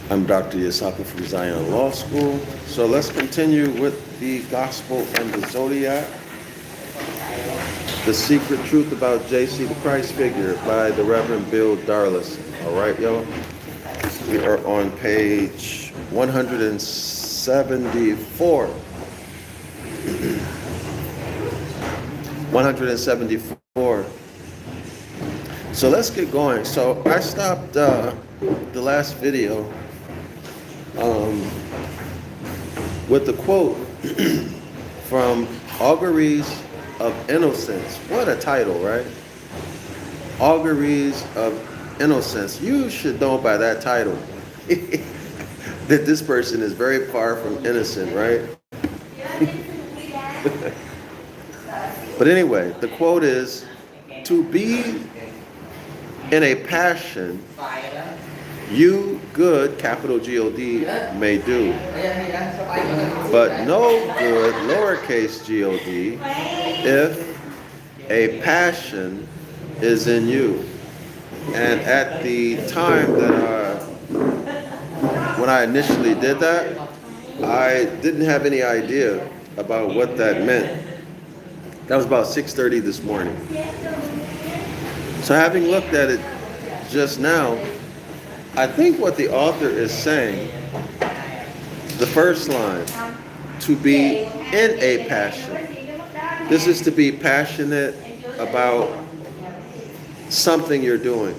I'm Dr. Yasapa from Zion Law School. So let's continue with the Gospel and the Zodiac. The Secret Truth About J.C. the Christ Figure by the Reverend Bill Darrell-El. All right, y'all. We are on page 174. 174. So let's get going. So I stopped the last video with the quote from Auguries of Innocence. What a title, right? Auguries of Innocence. You should know by that title that this person is very far from innocent, right? But anyway, the quote is, "To be in a passion, you good, capital G-O-D, may do, but no good, lowercase g-o-d, if a passion is in you." And at the time that when I initially did that, I didn't have any idea about what that meant. That was about 6:30 this morning. So having looked at it just now, I think what the author is saying, the first line, to be in a passion. This is to be passionate about something you're doing.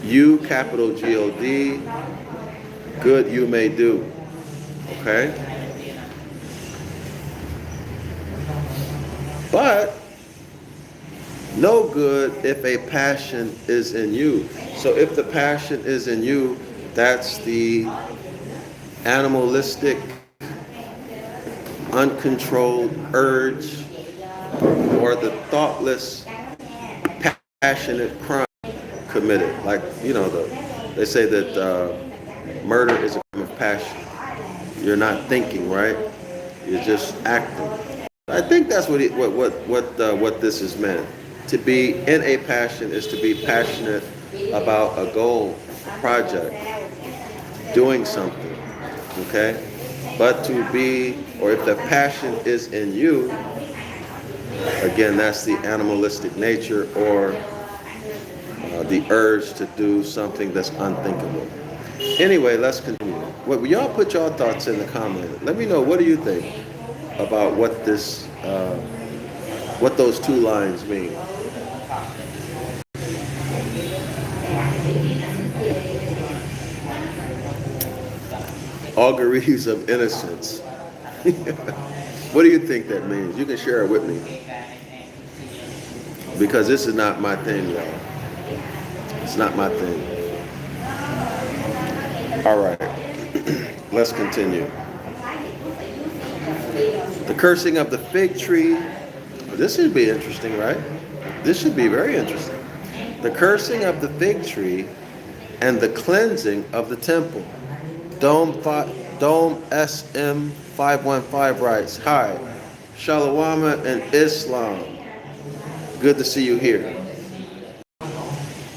You, capital G-O-D, good you may do. Okay? But no good if a passion is in you. So if the passion is in you, that's the animalistic, uncontrolled urge or the thoughtless, passionate crime committed. Like, you know, they say that murder is a crime of passion. You're not thinking, right? You're just acting. I think that's what this is meant. To be in a passion is to be passionate about a goal, a project, doing something, okay? But to be, or if the passion is in you, again, that's the animalistic nature or the urge to do something that's unthinkable. Anyway, let's continue. Well, y'all put your thoughts in the comment. Let me know, what do you think about what this, what those two lines mean? Auguries of innocence. What do you think that means? You can share it with me. Because this is not my thing, y'all. It's not my thing. All right. Let's continue. The cursing of the fig tree. This should be interesting, right? This should be very interesting. The cursing of the fig tree and the cleansing of the temple. Dome SM515 writes, "Hi, Shalom and Islam. Good to see you here."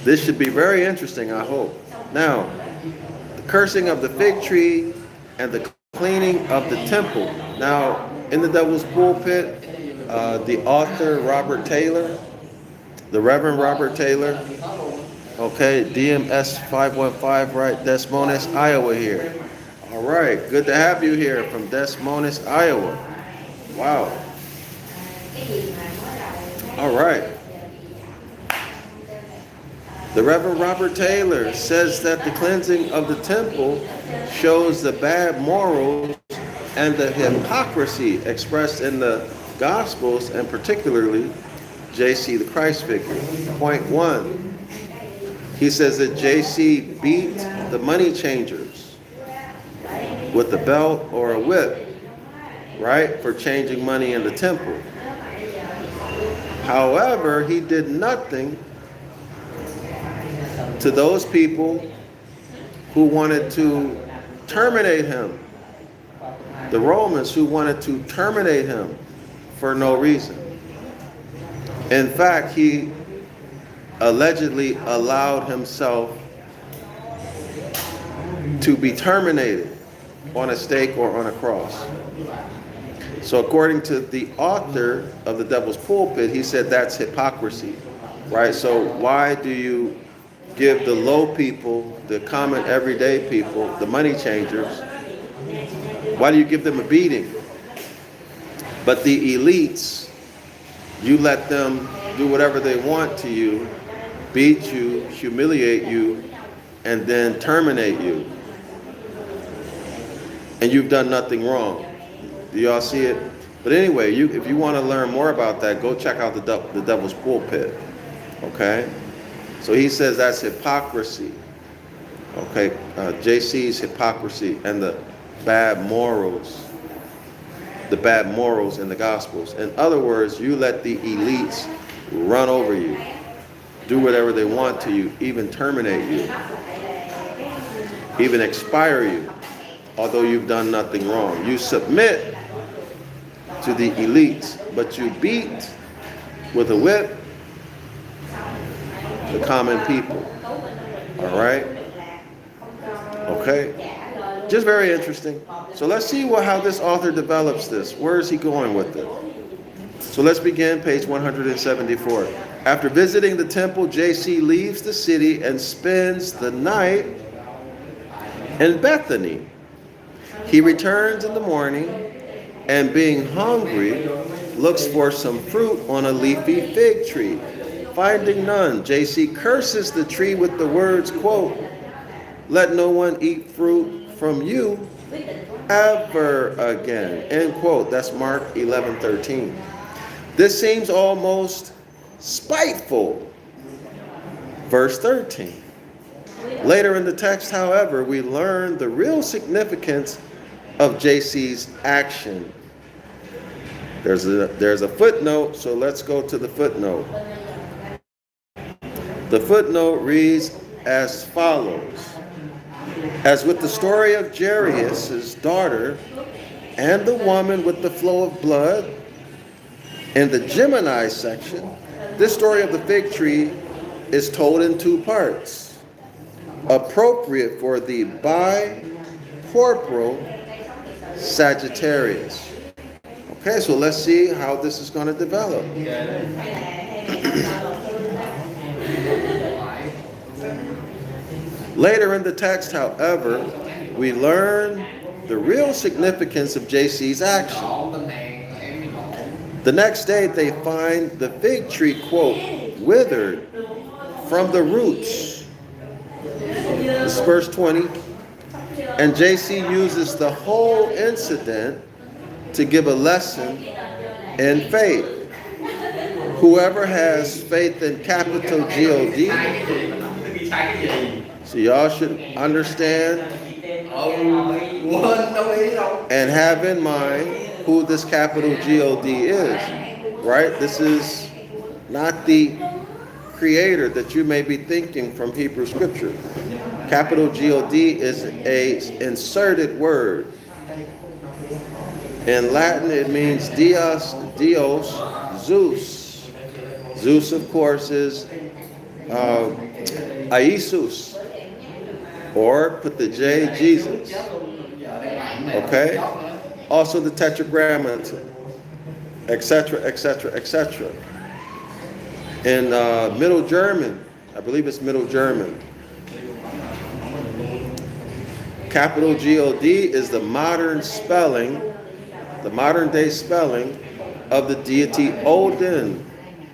This should be very interesting, I hope. Now, the cursing of the fig tree and the cleaning of the temple. Now, in the Devil's Pulpit, the author, Robert Taylor, the Reverend Robert Taylor, okay, DMS 515, right, Des Moines, Iowa here. All right, good to have you here from Des Moines, Iowa. Wow. All right. The Reverend Robert Taylor says that the cleansing of the temple shows the bad morals and the hypocrisy expressed in the Gospels, and particularly J.C. the Christ figure. Point one. He says that J.C. beat the money changers with a belt or a whip, right, for changing money in the temple. However, he did nothing to those people who wanted to terminate him. The Romans who wanted to terminate him for no reason. In fact, he allegedly allowed himself to be terminated on a stake or on a cross. So according to the author of The Devil's Pulpit, he said that's hypocrisy, right? So why do you give the low people, the common everyday people, the money changers, why do you give them a beating? But the elites, you let them do whatever they want to you, beat you, humiliate you, and then terminate you. And you've done nothing wrong. Do y'all see it? But anyway, if you want to learn more about that, go check out the Devil's Pulpit. Okay? So he says that's hypocrisy. Okay? JC's hypocrisy and the bad morals. The bad morals in the Gospels. In other words, you let the elites run over you, do whatever they want to you, even terminate you, even expire you, although you've done nothing wrong. You submit to the elites, but you beat with a whip the common people. All right? Okay? Just very interesting. So let's see how this author develops this. Where is he going with it? So let's begin, page 174. After visiting the temple, JC leaves the city and spends the night in Bethany. He returns in the morning and, being hungry, looks for some fruit on a leafy fig tree. Finding none, JC curses the tree with the words, quote, "Let no one eat fruit from you ever again," end quote. That's Mark 11:13. This seems almost spiteful. Verse 13. Later in the text, however, we learn the real significance of JC's action. There's a footnote, so let's go to the footnote. The footnote reads as follows. As with the story of Jairus' daughter and the woman with the flow of blood, in the Gemini section, this story of the fig tree is told in two parts, appropriate for the bicorporal Sagittarius. Okay, so let's see how this is going to develop. Later in the text, however, we learn the real significance of JC's action. The next day, they find the fig tree, quote, withered from the roots. This is verse 20. And JC uses the whole incident to give a lesson in faith. Whoever has faith in capital G-O-D, so y'all should understand and have in mind who this capital G-O-D is, right? This is not the creator that you may be thinking from Hebrew scripture. Capital G-O-D is a inserted word. In Latin, it means Dios, Zeus. Zeus, of course, is Iesus. Or put the J, Jesus. Okay? Also the tetragrammaton, etc., etc., etc. In Middle German, I believe it's Middle German, capital G-O-D is the modern spelling, the modern day spelling of the deity Odin,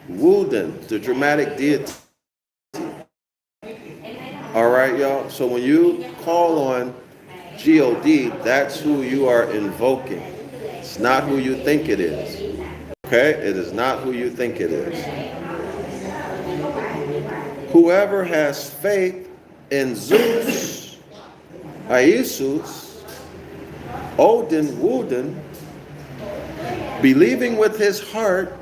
Woden, the dramatic deity. All right, y'all? So when you call on G-O-D, that's who you are invoking. It's not who you think it is. Okay? It is not who you think it is. Whoever has faith in Zeus, Iesus, Odin, Woden, believing with his heart,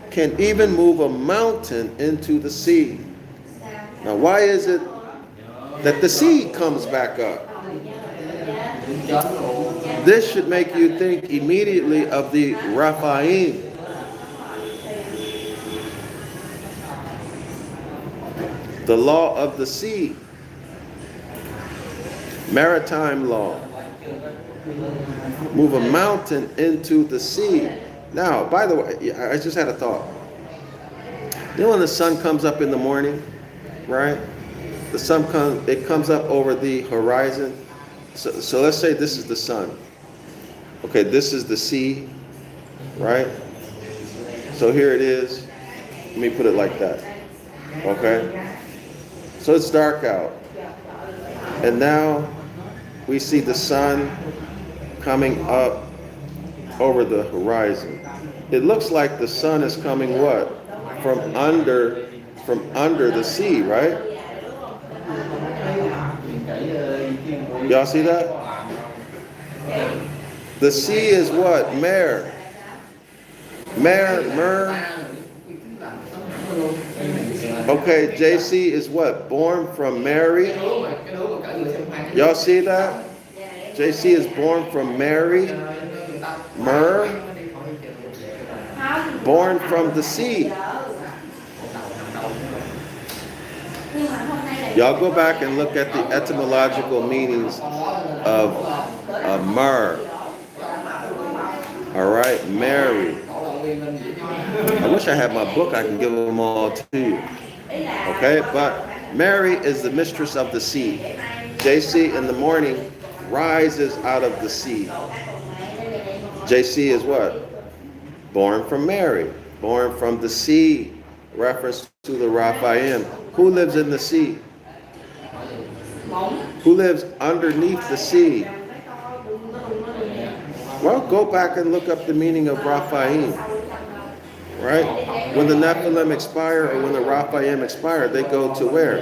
can even move a mountain into the sea. Now, why is it that the sea comes back up? This should make you think immediately of the Raphaim. The law of the sea. Maritime law. Move a mountain into the sea. Now, by the way, I just had a thought. You know when the sun comes up in the morning, right? The sun comes up over the horizon. So let's say this is the sun. Okay, this is the sea, right? So here it is. Let me put it like that. Okay? So it's dark out. And now we see the sun coming up over the horizon. It looks like the sun is coming what? From under the sea, right? Y'all see that? The sea is what? Mer. Okay, JC is what? Born from Mary. Y'all see that? JC is born from Mary. Born from the sea. Y'all go back and look at the etymological meanings of myrrh. All right, Mary. I wish I had my book. I can give them all to you. Okay, but Mary is the mistress of the sea. JC in the morning rises out of the sea. JC is what? Born from Mary. Born from the sea. Reference to the Raphaim. Who lives in the sea? Who lives underneath the sea? Well, go back and look up the meaning of Raphaim. Right? When the Nephilim expire or when the Raphaim expire, they go to where?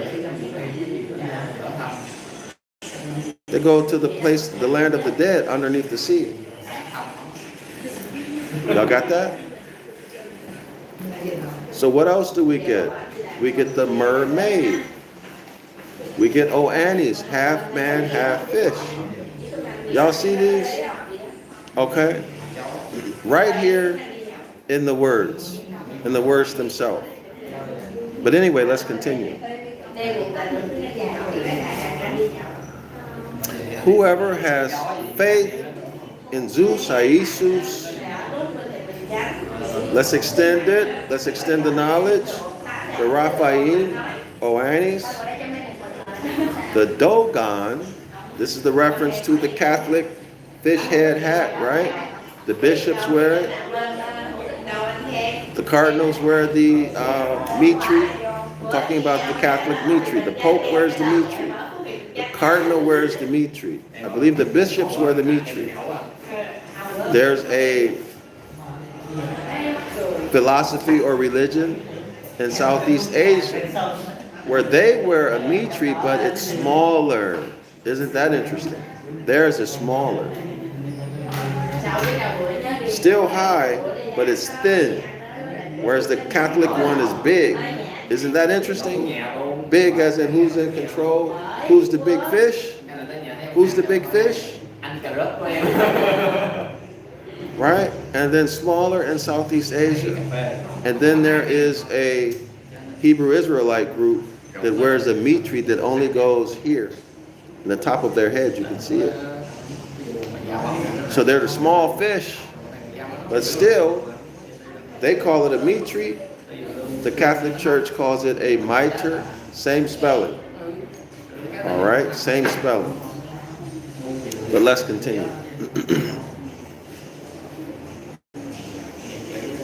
They go to the place, the land of the dead underneath the sea. Y'all got that? So what else do we get? We get the mermaid. We get Oannes, half man, half fish. Y'all see these? Okay. Right here in the words themselves. But anyway, let's continue. Whoever has faith in Zeus, Isus, let's extend it. Let's extend the knowledge. The Raphaim, Oannes, the Dogon. This is the reference to the Catholic fish head hat, right? The bishops wear it. The cardinals wear the mitre. I'm talking about the Catholic mitre. The Pope wears the mitre. The cardinal wears the mitre. I believe the bishops wear the mitre. There's a philosophy or religion in Southeast Asia where they wear a mitre, but it's smaller. Isn't that interesting? Theirs is smaller. Still high, but it's thin. Whereas the Catholic one is big. Isn't that interesting? Big as in who's in control? Who's the big fish? Who's the big fish? Right? And then smaller in Southeast Asia. And then there is a Hebrew Israelite group that wears a mitre that only goes here. In the top of their head, you can see it. So they're the small fish, but still, they call it a mitre. The Catholic Church calls it a mitre. Same spelling. All right, same spelling. But let's continue.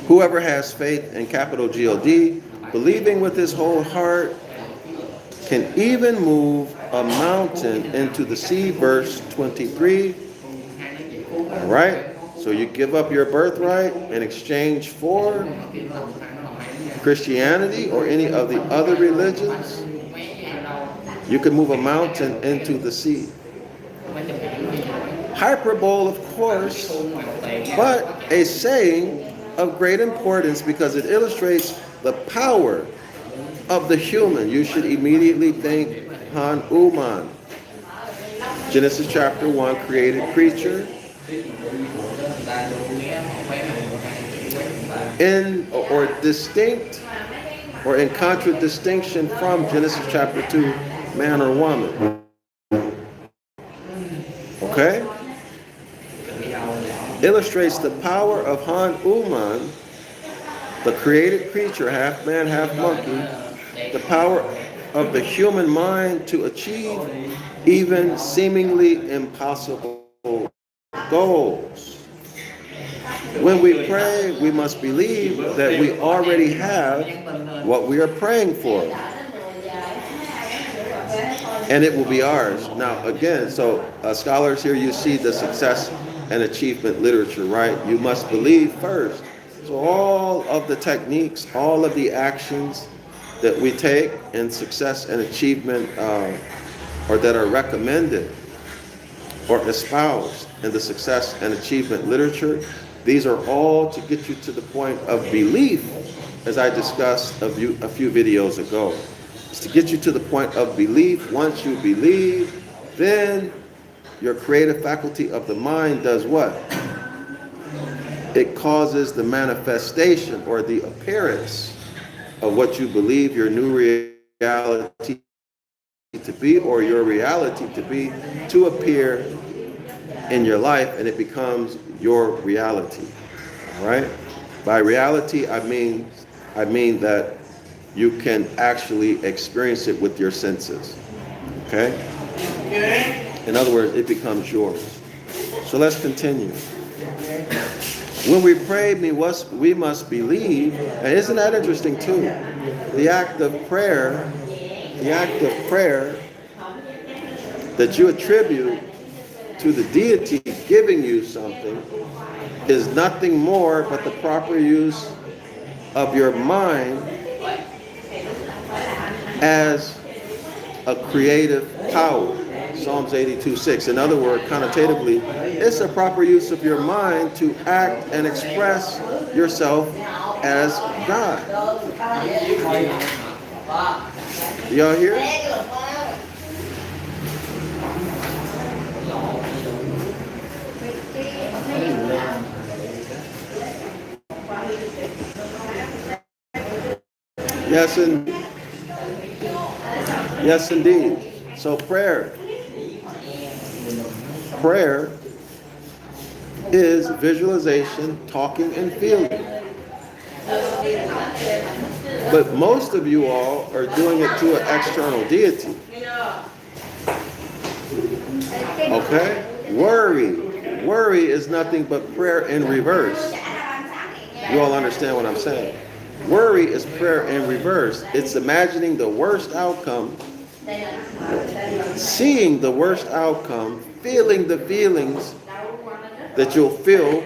Whoever has faith in capital G-O-D, believing with his whole heart, can even move a mountain into the sea, verse 23. All right, so you give up your birthright in exchange for Christianity or any of the other religions. You can move a mountain into the sea. Hyperbole, of course, but a saying of great importance because it illustrates the power of the human. You should immediately think Han Uman. Genesis chapter 1, created creature. In or distinct or in contradistinction from Genesis chapter 2, man or woman. Okay? Illustrates the power of Han Uman, the created creature, half man, half monkey, the power of the human mind to achieve even seemingly impossible goals. When we pray, we must believe that we already have what we are praying for, and it will be ours. Now, again, so scholars, here you see the success and achievement literature, right? You must believe first. So all of the techniques, all of the actions that we take in success and achievement, or that are recommended or espoused in the success and achievement literature, these are all to get you to the point of belief, as I discussed a few videos ago. It's to get you to the point of belief. Once you believe, then your creative faculty of the mind does what? It causes the manifestation or the appearance of what you believe your new reality to be, or your reality to be, to appear in your life, and it becomes your reality. All right? By reality, I mean that you can actually experience it with your senses. Okay? In other words, it becomes yours. So let's continue. When we pray, we must believe, and isn't that interesting too? The act of prayer that you attribute to the deity giving you something is nothing more but the proper use of your mind as a creative power. Psalms 82:6. In other words, connotatively, it's a proper use of your mind to act and express yourself as God. Y'all hear? Yes, indeed. So prayer is visualization, talking, and feeling. But most of you all are doing it to an external deity. Okay? Worry is nothing but prayer in reverse. You all understand what I'm saying? Worry is prayer in reverse. It's imagining the worst outcome, seeing the worst outcome, feeling the feelings that you'll feel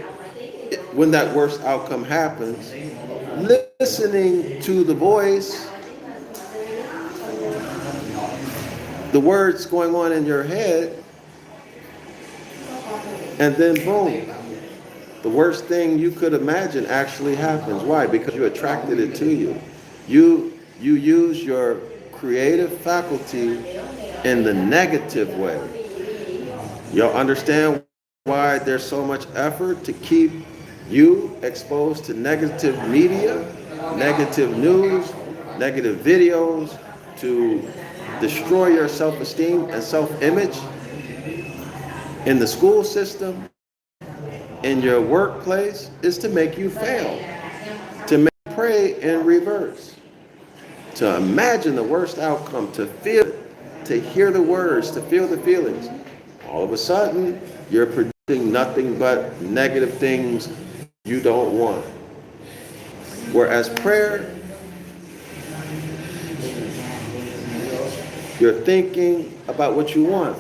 when that worst outcome happens, listening to the voice, the words going on in your head, and then boom, the worst thing you could imagine actually happens. Why? Because you attracted it to you. You use your creative faculty in the negative way. Y'all understand why there's so much effort to keep you exposed to negative media, negative news, negative videos, to destroy your self-esteem and self-image in the school system, in your workplace, is to make you fail, to make you pray in reverse, to imagine the worst outcome, to feel it, to hear the words, to feel the feelings. All of a sudden, you're producing nothing but negative things you don't want. Whereas prayer, you're thinking about what you want,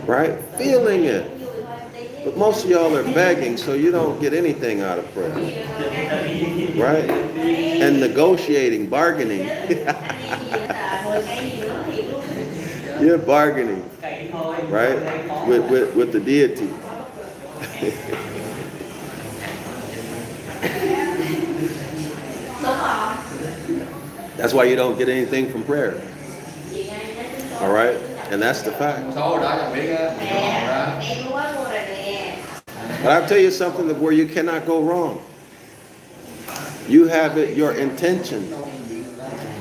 right? Feeling it. But most of y'all are begging, so you don't get anything out of prayer, right? And negotiating, bargaining. You're bargaining, right? With the deity. That's why you don't get anything from prayer. All right? And that's the fact. But I'll tell you something where you cannot go wrong. You have it, your intention,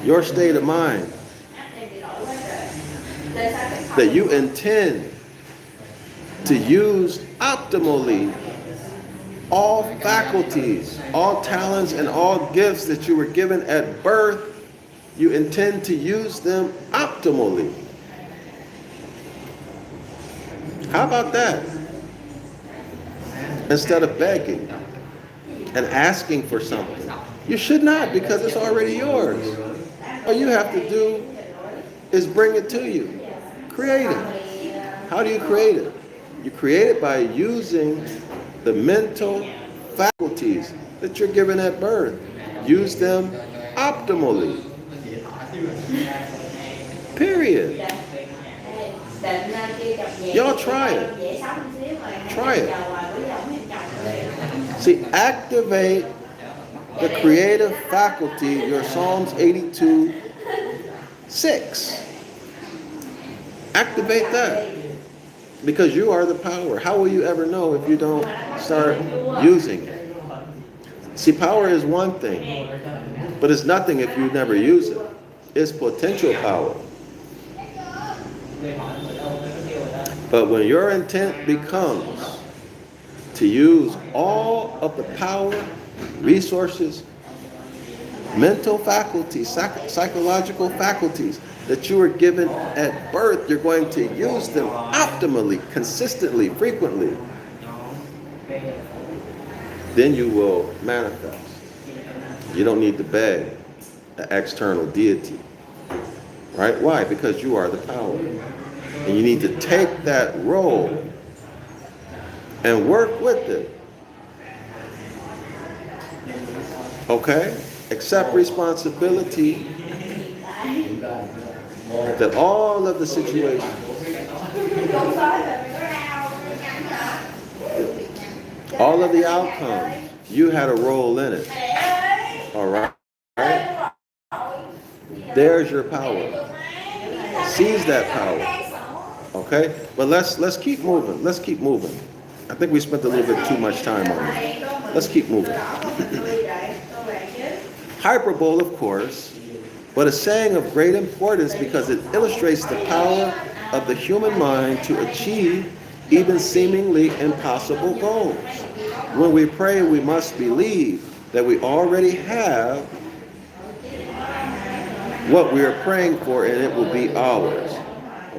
your state of mind, that you intend to use optimally all faculties, all talents, and all gifts that you were given at birth. You intend to use them optimally. How about that? Instead of begging and asking for something. You should not, because it's already yours. All you have to do is bring it to you. Create it. How do you create it? You create it by using the mental faculties that you're given at birth. Use them optimally. Period. Y'all try it. Try it. See, activate the creative faculty, your Psalms 82:6. Activate that. Because you are the power. How will you ever know if you don't start using it? See, power is one thing, but it's nothing if you never use it. It's potential power. But when your intent becomes to use all of the power, resources, mental faculties, psychological faculties that you were given at birth, you're going to use them optimally, consistently, frequently. Then you will manifest. You don't need to beg an external deity. Right? Why? Because you are the power. And you need to take that role and work with it. Okay? Accept responsibility that all of the situations, all of the outcomes, you had a role in it. All right? There's your power. Seize that power. Okay? But let's keep moving. Let's keep moving. I think we spent a little bit too much time on it. Let's keep moving. Hyperbole, of course, but a saying of great importance because it illustrates the power of the human mind to achieve even seemingly impossible goals. When we pray, we must believe that we already have what we are praying for, and it will be ours.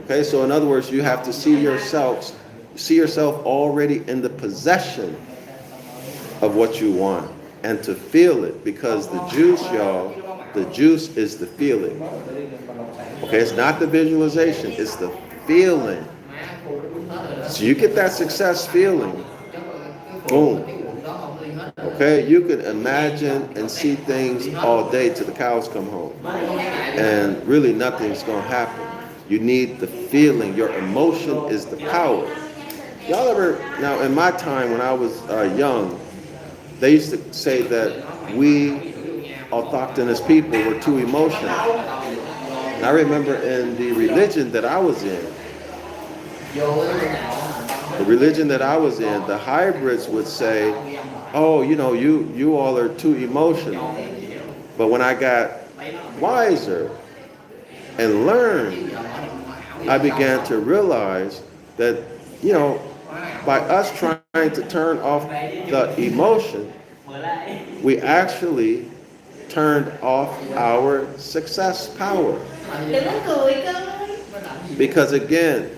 Okay, so in other words, you have to see yourself already in the possession of what you want and to feel it, because the juice, y'all, the juice is the feeling. Okay, it's not the visualization, it's the feeling. So you get that success feeling, boom. Okay, you can imagine and see things all day till the cows come home. And really nothing's going to happen. You need the feeling. Your emotion is the power. Y'all ever, now in my time when I was young, they used to say that we autochthonous people were too emotional. And I remember in the religion that I was in, the hybrids would say, oh, you know, you all are too emotional. But when I got wiser and learned, I began to realize that, you know, by us trying to turn off the emotion, we actually turned off our success power. Because again,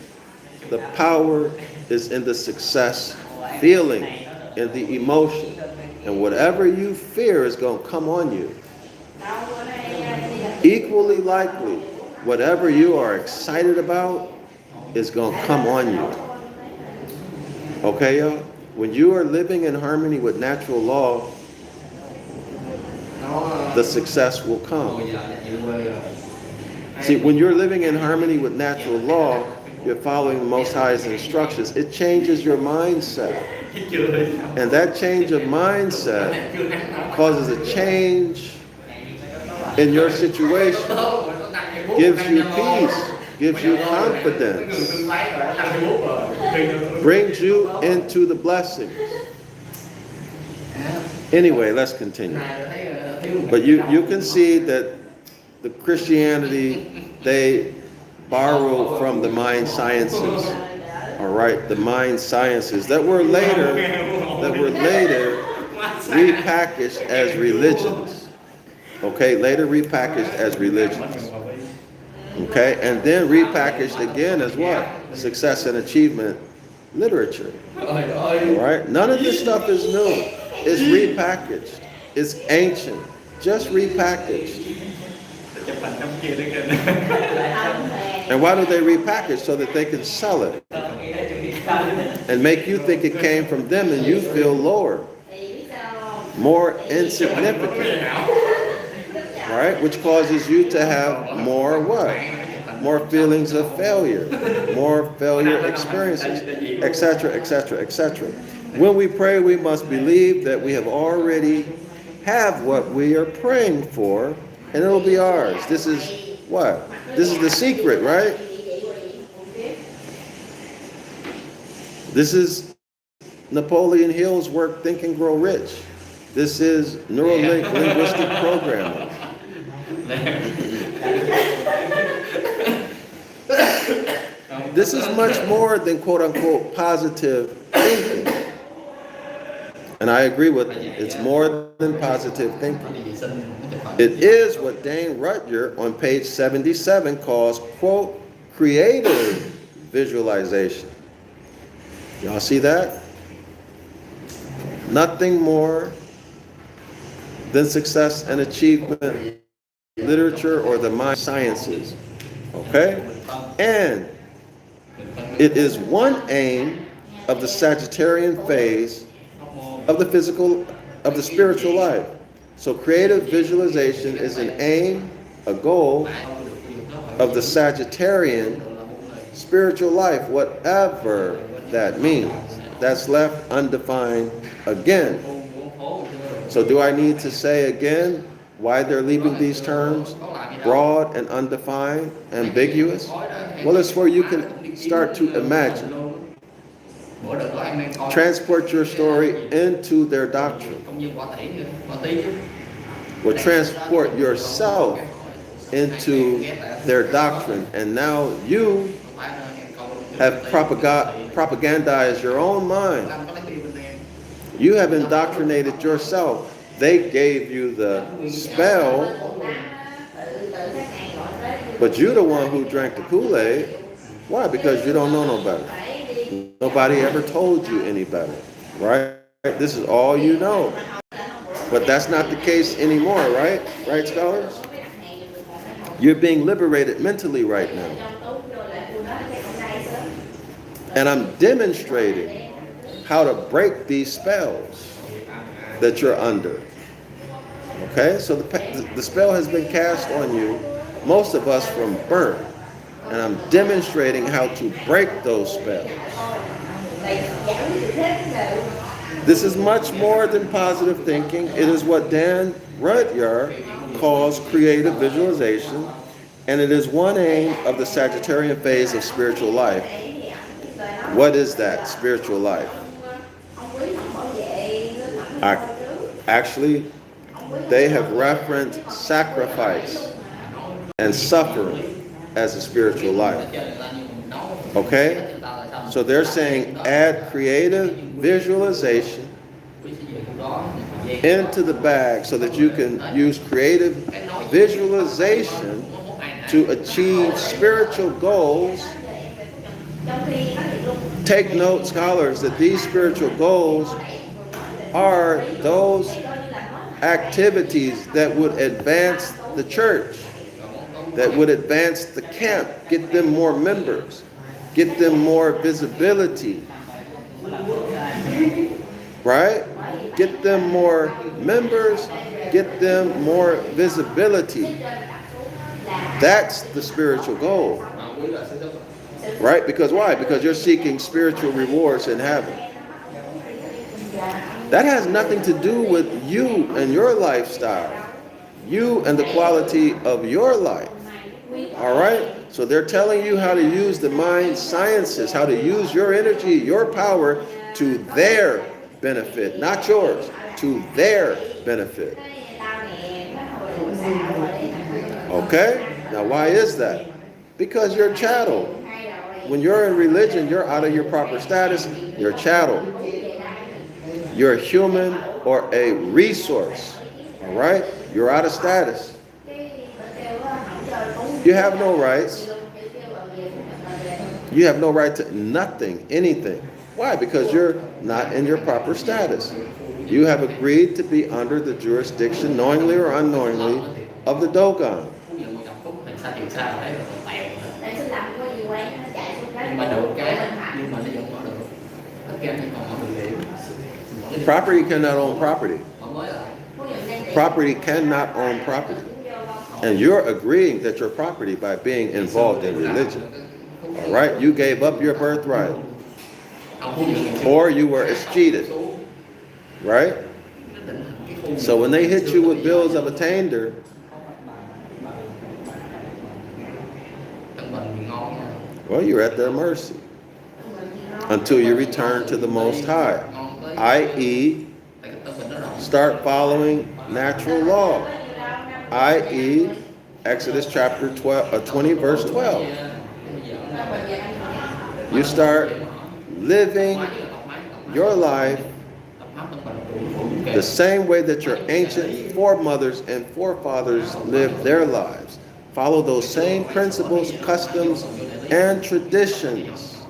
the power is in the success feeling, in the emotion. And whatever you fear is going to come on you. Equally likely, whatever you are excited about is going to come on you. Okay, y'all? When you are living in harmony with natural law, the success will come. See, when you're living in harmony with natural law, you're following the Most High's instructions. It changes your mindset. And that change of mindset causes a change in your situation. Gives you peace. Gives you confidence. Brings you into the blessings. Anyway, let's continue. But you can see that the Christianity, they borrow from the mind sciences. all right, the mind sciences that were later repackaged as religions. Okay, later repackaged as religions. Okay, and then repackaged again as what? Success and achievement literature. All right, none of this stuff is new. It's repackaged. It's ancient, just repackaged. And why do they repackage? So that they can sell it and make you think it came from them and you feel lower, more insignificant, right? Which causes you to have more what? More feelings of failure, more failure experiences, etc., etc., etc. When we pray, we must believe that we have already have what we are praying for, and it'll be ours. This is what? This is the secret, right? This is Napoleon Hill's work, Think and Grow Rich. This is neuro-linguistic programming. This is much more than quote-unquote positive thinking. And I agree with them. It's more than positive thinking. It is what Dane Rutger on page 77 calls, quote, creative visualization. Y'all see that? Nothing more than success and achievement literature or the mind sciences. Okay? And it is one aim of the Sagittarian phase of the spiritual life. So creative visualization is an aim, a goal of the Sagittarian spiritual life, whatever that means. That's left undefined again. So do I need to say again why they're leaving these terms broad and undefined, ambiguous? Well, it's where you can start to imagine. Transport your story into their doctrine. Or transport yourself into their doctrine. And now you have propagandized your own mind. You have indoctrinated yourself. They gave you the spell, but you're the one who drank the Kool-Aid. Why? Because you don't know no better. Nobody ever told you any better, right? This is all you know. But that's not the case anymore, right? Right, scholars? You're being liberated mentally right now. And I'm demonstrating how to break these spells that you're under. Okay? So the spell has been cast on you, most of us from birth. And I'm demonstrating how to break those spells. This is much more than positive thinking. It is what Dan Rutger calls creative visualization, and it is one aim of the Sagittarian phase of spiritual life. What is that spiritual life? Actually, they have referenced sacrifice and suffering as a spiritual life. Okay? So they're saying add creative visualization into the bag so that you can use creative visualization to achieve spiritual goals. Take note, scholars, that these spiritual goals are those activities that would advance the church, that would advance the camp, get them more members, get them more visibility, right? Get them more members, get them more visibility. That's the spiritual goal, right? Because why? Because you're seeking spiritual rewards in heaven. That has nothing to do with you and your lifestyle, you and the quality of your life. All right? So they're telling you how to use the mind sciences, how to use your energy, your power to their benefit, not yours, to their benefit. Okay? Now why is that? Because you're chattel. when you're in religion, you're out of your proper status. You're a chattel. You're a human or a resource. All right? You're out of status. You have no rights. You have no right to nothing, anything. Why? Because you're not in your proper status. You have agreed to be under the jurisdiction, knowingly or unknowingly, of the Dogon. Property cannot own property. Property cannot own property. And you're agreeing that you're property by being involved in religion. All right? You gave up your birthright. Or you were escheated. Right? So when they hit you with bills of attainder, well, you're at their mercy until you return to the Most High, i.e., start following natural law, i.e., Exodus chapter 20, verse 12. You start living your life the same way that your ancient foremothers and forefathers lived their lives. Follow those same principles, customs, and traditions.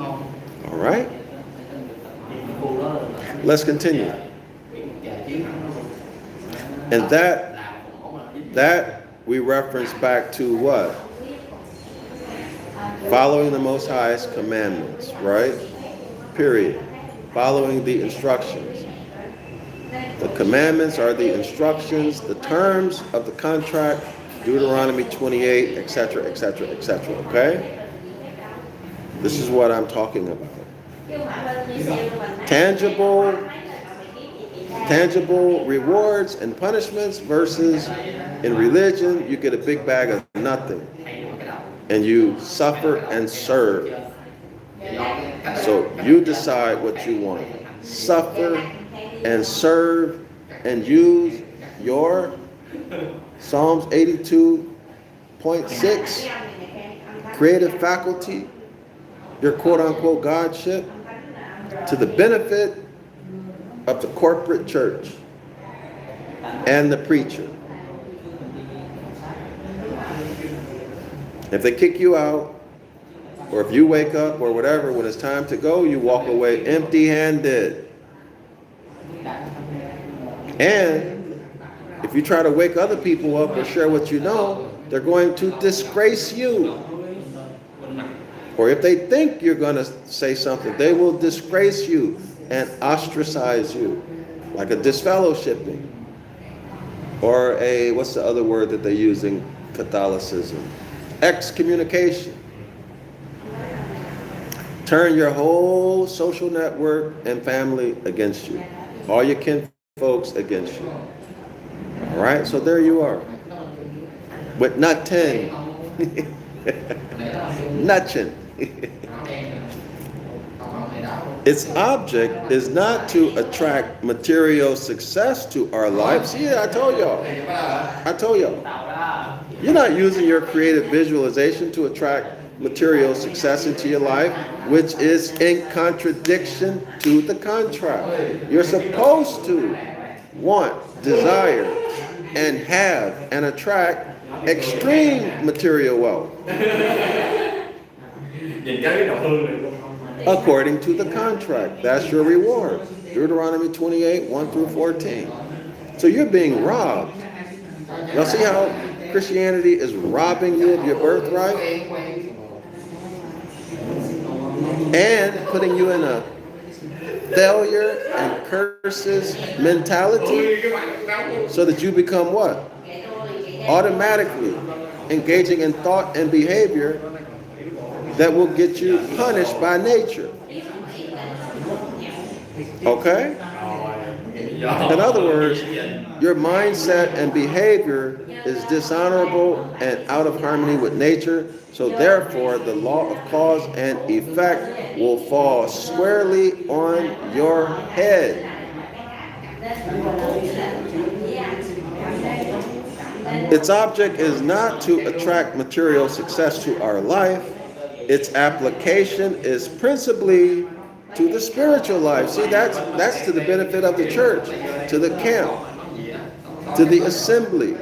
All right? Let's continue. And that we reference back to what? Following the Most High's commandments, right? Period. Following the instructions. The commandments are the instructions, the terms of the contract, Deuteronomy 28, etc., etc., etc., okay? This is what I'm talking about. Tangible rewards and punishments versus in religion, you get a big bag of nothing. And you suffer and serve. So you decide what you want. Suffer and serve and use your Psalms 82.6 creative faculty, your quote-unquote godship, to the benefit of the corporate church and the preacher. If they kick you out, or if you wake up or whatever, when it's time to go, you walk away empty-handed. And if you try to wake other people up or share what you know, they're going to disgrace you. Or if they think you're going to say something, they will disgrace you and ostracize you, like a disfellowshipping. Or a, what's the other word that they use in Catholicism? Excommunication. Turn your whole social network and family against you. All your kin folks against you. All right, so there you are. With nothing. Nothing. Its object is not to attract material success to our lives. Yeah, I told y'all. You're not using your creative visualization to attract material success into your life, which is in contradiction to the contract. You're supposed to want, desire, and have and attract extreme material wealth. According to the contract. That's your reward. Deuteronomy 28, 1 through 14. So you're being robbed. Y'all see how Christianity is robbing you of your birthright? And putting you in a failure and curses mentality so that you become what? Automatically engaging in thought and behavior that will get you punished by nature. Okay? In other words, your mindset and behavior is dishonorable and out of harmony with nature, so therefore the law of cause and effect will fall squarely on your head. Its object is not to attract material success to our life. Its application is principally to the spiritual life. See, that's to the benefit of the church, to the camp, to the assembly,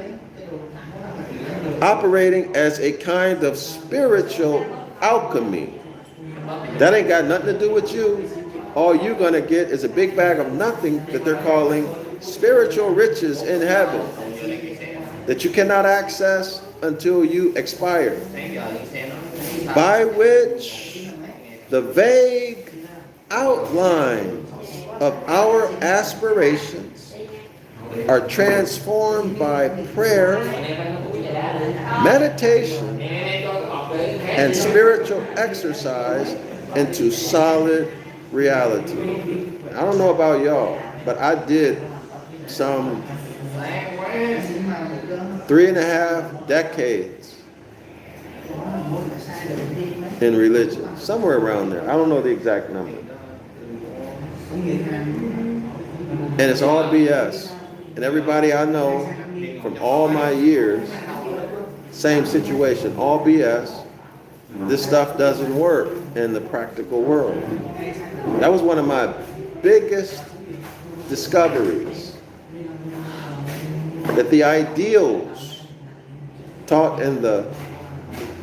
operating as a kind of spiritual alchemy. That ain't got nothing to do with you. All you're going to get is a big bag of nothing that they're calling spiritual riches in heaven that you cannot access until you expire, by which the vague outlines of our aspirations are transformed by prayer, meditation, and spiritual exercise into solid reality. I don't know about y'all, but I did some 3.5 decades in religion, somewhere around there. I don't know the exact number. And it's all BS. And everybody I know from all my years, same situation, all BS. This stuff doesn't work in the practical world. That was one of my biggest discoveries, that the ideals taught in the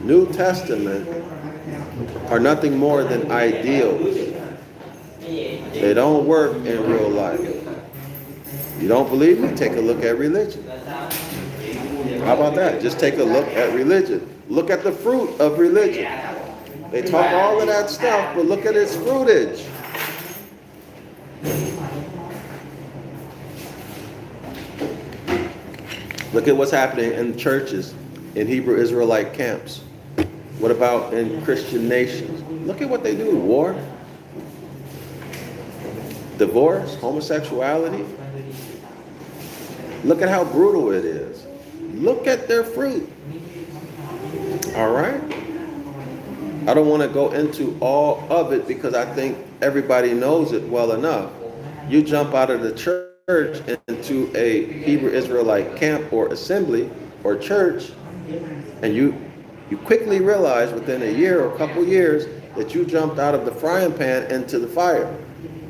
New Testament are nothing more than ideals. They don't work in real life. You don't believe me? Take a look at religion. How about that? Just take a look at religion. Look at the fruit of religion. They talk all of that stuff, but look at its fruitage. Look at what's happening in churches, in Hebrew Israelite camps. What about in Christian nations? Look at what they do. War, divorce, homosexuality. Look at how brutal it is. Look at their fruit. All right? I don't want to go into all of it because I think everybody knows it well enough. You jump out of the church into a Hebrew Israelite camp or assembly or church, and you quickly realize within a year or a couple years that you jumped out of the frying pan into the fire.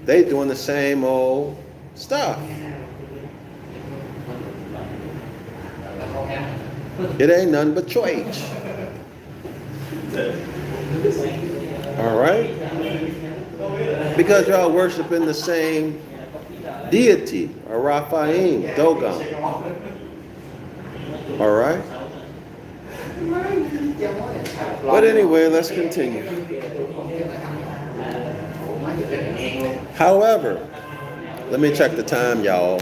They doing the same old stuff. It ain't none but choice. All right? Because y'all worshiping the same deity, or Raphaim, Dogon. All right? But anyway, let's continue. However, let me check the time, y'all.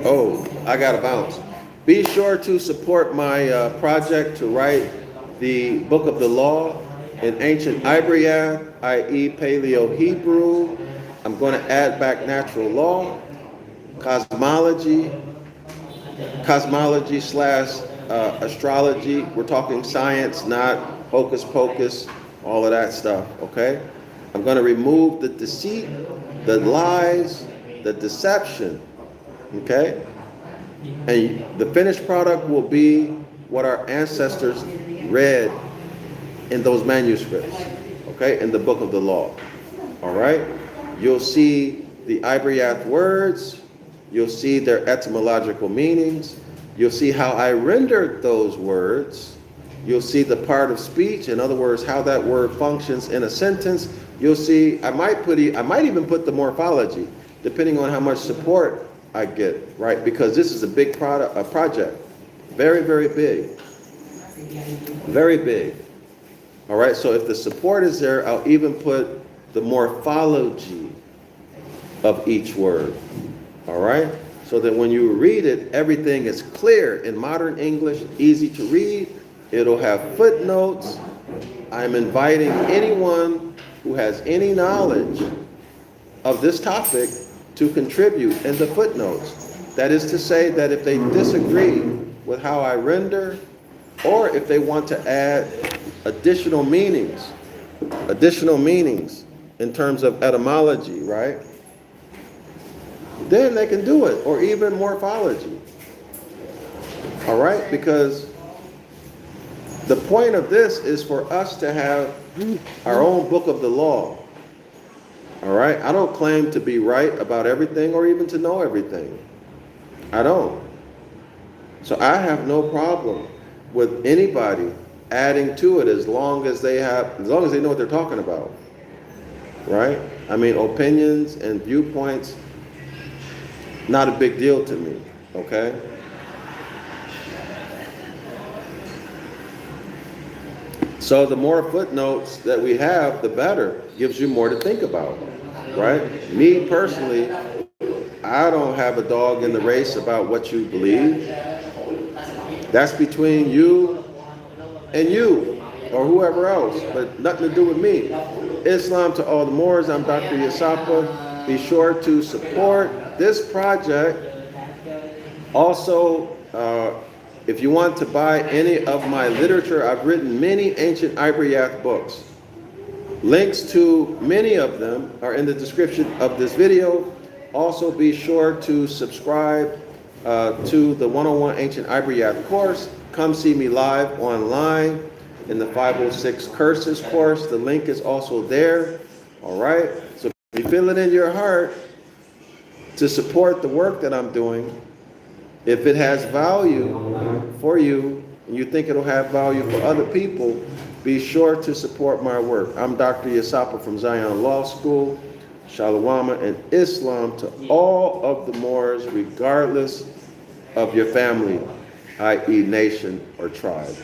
Oh, I gotta bounce. Be sure to support my project to write the book of the law in Ancient Ibaryath, i.e. Paleo Hebrew. I'm going to add back natural law, cosmology slash astrology. We're talking science, not hocus pocus, all of that stuff, okay? I'm going to remove the deceit, the lies, the deception, okay? And the finished product will be what our ancestors read in those manuscripts, okay, in the book of the law, all right? You'll see the Ibaryath words, you'll see their etymological meanings, you'll see how I rendered those words, you'll see the part of speech, in other words, how that word functions in a sentence. You'll see, I might even put the morphology, depending on how much support I get, right? Because this is a big project, very, very big, very big. All right, so if the support is there, I'll even put the morphology of each word. All right, so that when you read it, everything is clear in modern English, easy to read. It'll have footnotes. I'm inviting anyone who has any knowledge of this topic to contribute in the footnotes. That is to say that if they disagree with how I render, or if they want to add additional meanings in terms of etymology, right? Then they can do it, or even morphology. All right? Because the point of this is for us to have our own book of the law. All right? I don't claim to be right about everything or even to know everything. I don't. So I have no problem with anybody adding to it as long as they know what they're talking about. Right? I mean, opinions and viewpoints, not a big deal to me. Okay? So the more footnotes that we have, the better. Gives you more to think about. Right? Me personally, I don't have a dog in the race about what you believe. That's between you and you or whoever else, but nothing to do with me. Islam to all the Moors. I'm Dr. Yasapa. Be sure to support this project. Also, if you want to buy any of my literature, I've written many ancient Ibaryath books. Links to many of them are in the description of this video. Also, be sure to subscribe to the 101 Ancient Ibaryath course. Come see me live online in the 506 Curses course. The link is also there. All right? So if you feel it in your heart to support the work that I'm doing, if it has value for you and you think it'll have value for other people, be sure to support my work. I'm Dr. Yasapa from Zion Law School. Shalom and Islam to all of the Moors, regardless of your family, i.e. nation or tribe.